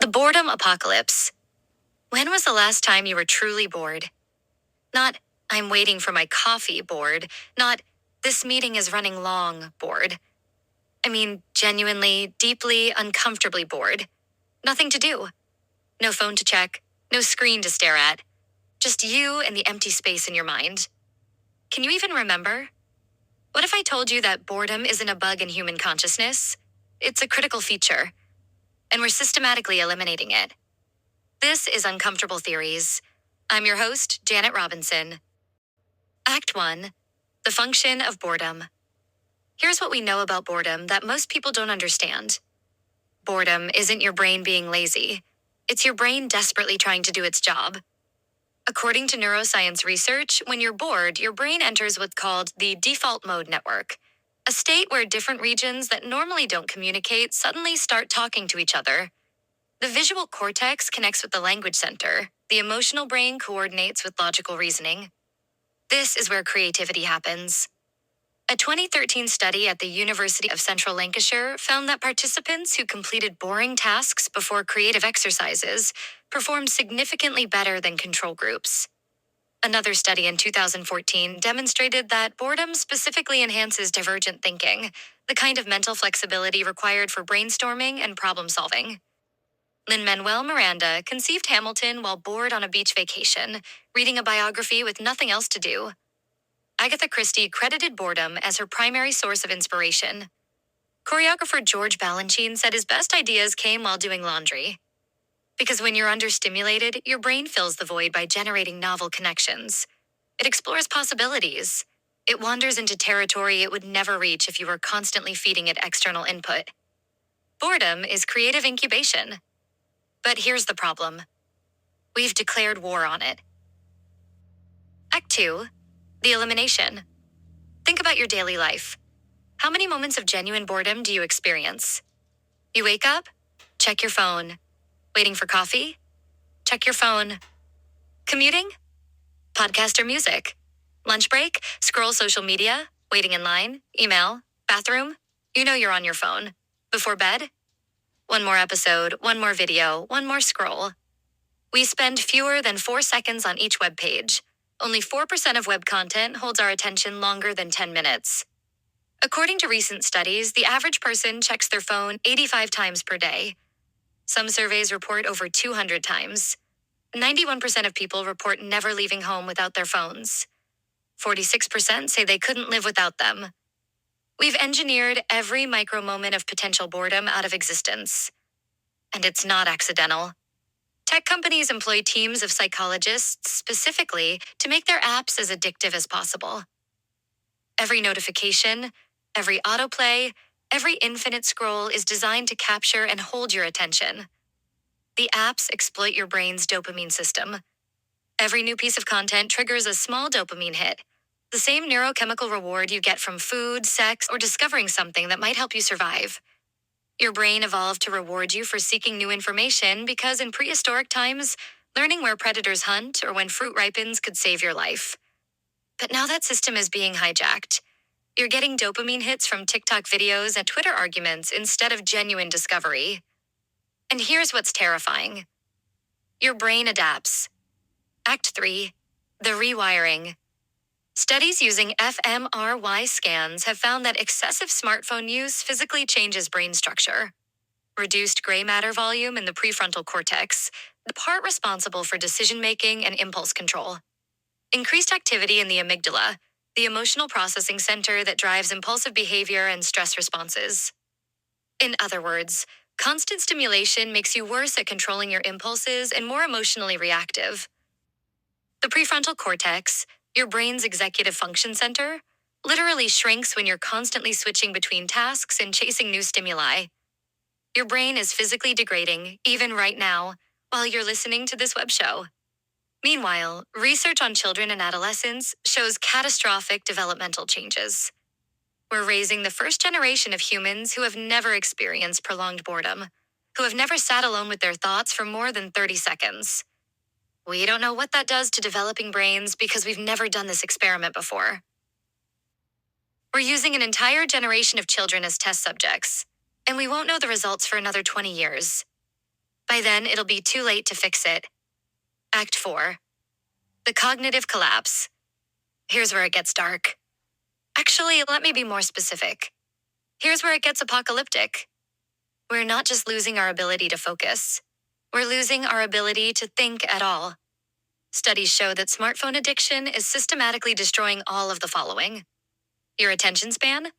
The boredom apocalypse. When was the last time you were truly bored? Not, I'm waiting for my coffee bored. Not, this meeting is running long bored. I mean, genuinely, deeply, uncomfortably bored. Nothing to do. No phone to check. No screen to stare at. Just you and the empty space in your mind. Can you even remember? What if I told you that boredom isn't a bug in human consciousness? It's a critical feature, and we're systematically eliminating it. This is Uncomfortable Theories. I'm your host, Janet Robinson. Act 1. The Function of Boredom. Here's what we know about boredom that most people don't understand. Boredom isn't your brain being lazy. It's your brain desperately trying to do its job. According to neuroscience research, when you're bored, your brain enters what's called the default mode network, a state where different regions that normally don't communicate suddenly start talking to each other. The visual cortex connects with the language center. The emotional brain coordinates with logical reasoning. This is where creativity happens. A 2013 study at the University of Central Lancashire found that participants who completed boring tasks before creative exercises performed significantly better than control groups. Another study in 2014 demonstrated that boredom specifically enhances divergent thinking, the kind of mental flexibility required for brainstorming and problem solving. Lin-Manuel Miranda conceived Hamilton while bored on a beach vacation, reading a biography with nothing else to do. Agatha Christie credited boredom as her primary source of inspiration. Choreographer George Balanchine said his best ideas came while doing laundry. Because when you're understimulated, your brain fills the void by generating novel connections. It explores possibilities. It wanders into territory it would never reach if you were constantly feeding it external input. Boredom is creative incubation. But here's the problem. We've declared war on it. Act 2. The Elimination. Think about your daily life. How many moments of genuine boredom do you experience? You wake up, check your phone. Waiting for coffee? Check your phone. Commuting? Podcast or music. Lunch break? Scroll social media? Waiting in line? Email? Bathroom? You know you're on your phone. Before bed? One more episode, one more video, one more scroll. We spend fewer than 4 seconds on each web page. Only 4% of web content holds our attention longer than 10 minutes. According to recent studies, the average person checks their phone 85 times per day. Some surveys report over 200 times. 91% of people report never leaving home without their phones. 46% say they couldn't live without them. We've engineered every micro moment of potential boredom out of existence. And it's not accidental. Tech companies employ teams of psychologists specifically to make their apps as addictive as possible. Every notification, every autoplay, every infinite scroll is designed to capture and hold your attention. The apps exploit your brain's dopamine system. Every new piece of content triggers a small dopamine hit, the same neurochemical reward you get from food, sex, or discovering something that might help you survive. Your brain evolved to reward you for seeking new information because in prehistoric times, learning where predators hunt or when fruit ripens could save your life. But now that system is being hijacked. You're getting dopamine hits from TikTok videos and Twitter arguments instead of genuine discovery. And here's what's terrifying. Your brain adapts. Act 3. The Rewiring. Studies using fMRI scans have found that excessive smartphone use physically changes brain structure. Reduced gray matter volume in the prefrontal cortex, the part responsible for decision-making and impulse control. Increased activity in the amygdala, the emotional processing center that drives impulsive behavior and stress responses. In other words, constant stimulation makes you worse at controlling your impulses and more emotionally reactive. The prefrontal cortex, your brain's executive function center, literally shrinks when you're constantly switching between tasks and chasing new stimuli. Your brain is physically degrading, even right now, while you're listening to this web show. Meanwhile, research on children and adolescents shows catastrophic developmental changes. We're raising the first generation of humans who have never experienced prolonged boredom, who have never sat alone with their thoughts for more than 30 seconds. We don't know what that does to developing brains because we've never done this experiment before. We're using an entire generation of children as test subjects, and we won't know the results for another 20 years. By then, it'll be too late to fix it. Act 4. The cognitive collapse. Here's where it gets dark. Actually, let me be more specific. Here's where it gets apocalyptic. We're not just losing our ability to focus. We're losing our ability to think at all. Studies show that smartphone addiction is systematically destroying all of the following. Your attention span?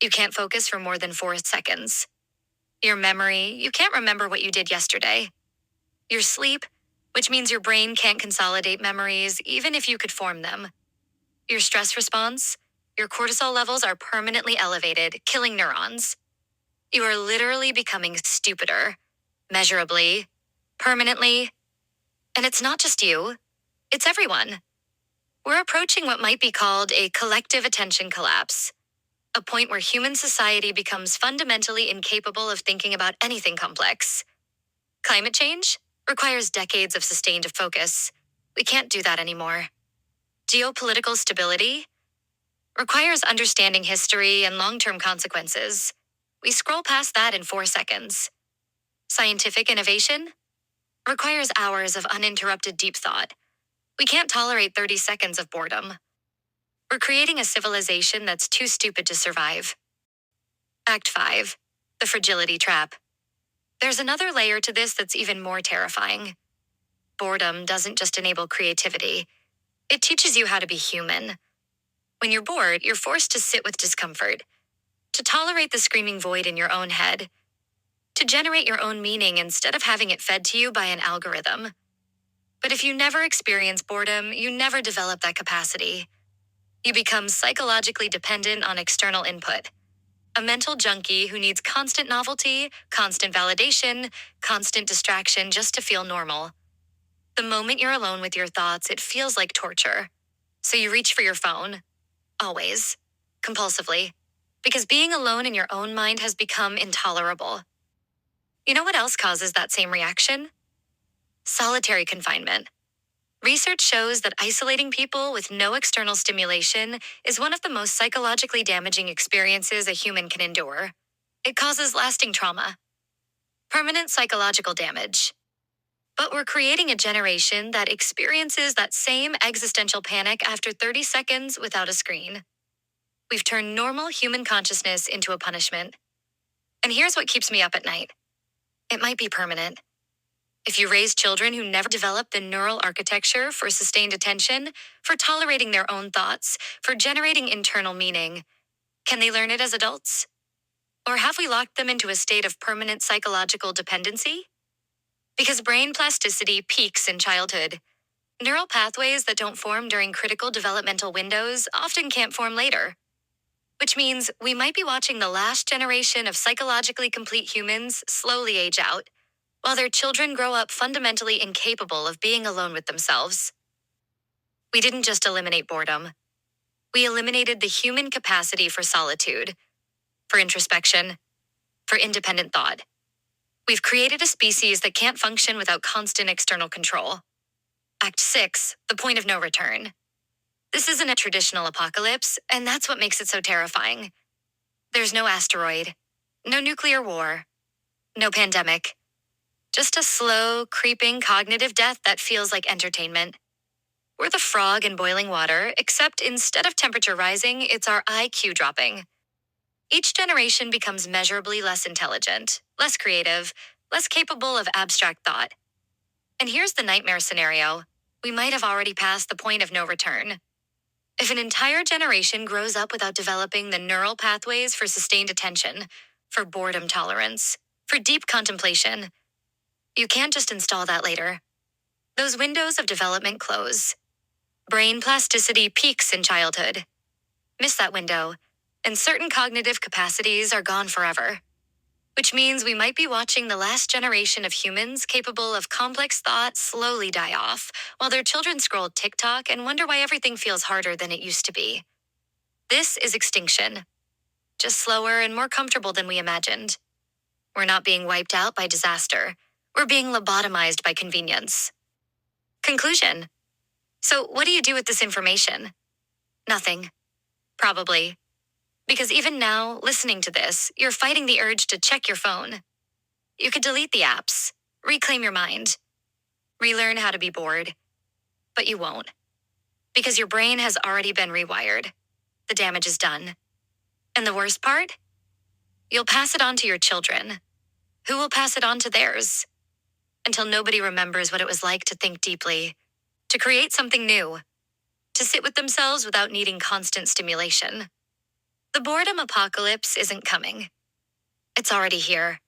You can't focus for more than 4 seconds. Your memory? You can't remember what you did yesterday. Your sleep? Which means your brain can't consolidate memories even if you could form them. Your stress response? Your cortisol levels are permanently elevated, killing neurons. You are literally becoming stupider. Measurably. Permanently. And it's not just you. It's everyone. We're approaching what might be called a collective attention collapse, a point where human society becomes fundamentally incapable of thinking about anything complex. Climate change requires decades of sustained focus. We can't do that anymore. Geopolitical stability requires understanding history and long-term consequences. We scroll past that in 4 seconds. Scientific innovation requires hours of uninterrupted deep thought. We can't tolerate 30 seconds of boredom. We're creating a civilization that's too stupid to survive. Act 5. The Fragility Trap. There's another layer to this that's even more terrifying. Boredom doesn't just enable creativity. It teaches you how to be human. When you're bored, you're forced to sit with discomfort, to tolerate the screaming void in your own head, to generate your own meaning instead of having it fed to you by an algorithm. But if you never experience boredom, you never develop that capacity. You become psychologically dependent on external input. A mental junkie who needs constant novelty, constant validation, constant distraction just to feel normal. The moment you're alone with your thoughts, it feels like torture. So you reach for your phone. Always. Compulsively. Because being alone in your own mind has become intolerable. You know what else causes that same reaction? Solitary confinement. Research shows that isolating people with no external stimulation is one of the most psychologically damaging experiences a human can endure. It causes lasting trauma, permanent psychological damage. But we're creating a generation that experiences that same existential panic after 30 seconds without a screen. We've turned normal human consciousness into a punishment. And here's what keeps me up at night. It might be permanent. If you raise children who never develop the neural architecture for sustained attention, for tolerating their own thoughts, for generating internal meaning, can they learn it as adults? Or have we locked them into a state of permanent psychological dependency? Because brain plasticity peaks in childhood. Neural pathways that don't form during critical developmental windows often can't form later. Which means we might be watching the last generation of psychologically complete humans slowly age out, while their children grow up fundamentally incapable of being alone with themselves. We didn't just eliminate boredom. We eliminated the human capacity for solitude, for introspection, for independent thought. We've created a species that can't function without constant external control. Act 6, the point of no return. This isn't a traditional apocalypse, and that's what makes it so terrifying. There's no asteroid, no nuclear war, no pandemic. Just a slow, creeping cognitive death that feels like entertainment. We're the frog in boiling water, except instead of temperature rising, it's our IQ dropping. Each generation becomes measurably less intelligent, less creative, less capable of abstract thought. And here's the nightmare scenario. We might have already passed the point of no return. If an entire generation grows up without developing the neural pathways for sustained attention, for boredom tolerance, for deep contemplation, you can't just install that later. Those windows of development close. Brain plasticity peaks in childhood. Miss that window, and certain cognitive capacities are gone forever. Which means we might be watching the last generation of humans capable of complex thought slowly die off, while their children scroll TikTok and wonder why everything feels harder than it used to be. This is extinction. Just slower and more comfortable than we imagined. We're not being wiped out by disaster. We're being lobotomized by convenience. Conclusion. So, what do you do with this information? Nothing. Probably. Because even now, listening to this, you're fighting the urge to check your phone. You could delete the apps. Reclaim your mind. Relearn how to be bored. But you won't. Because your brain has already been rewired. The damage is done. And the worst part? You'll pass it on to your children. Who will pass it on to theirs? Until nobody remembers what it was like to think deeply, to create something new, to sit with themselves without needing constant stimulation. The boredom apocalypse isn't coming. It's already here.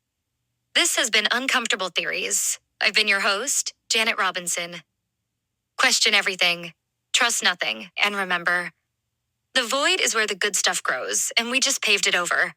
This has been Uncomfortable Theories. I've been your host, Janet Robinson. Question everything, trust nothing, and remember, the void is where the good stuff grows, and we just paved it over.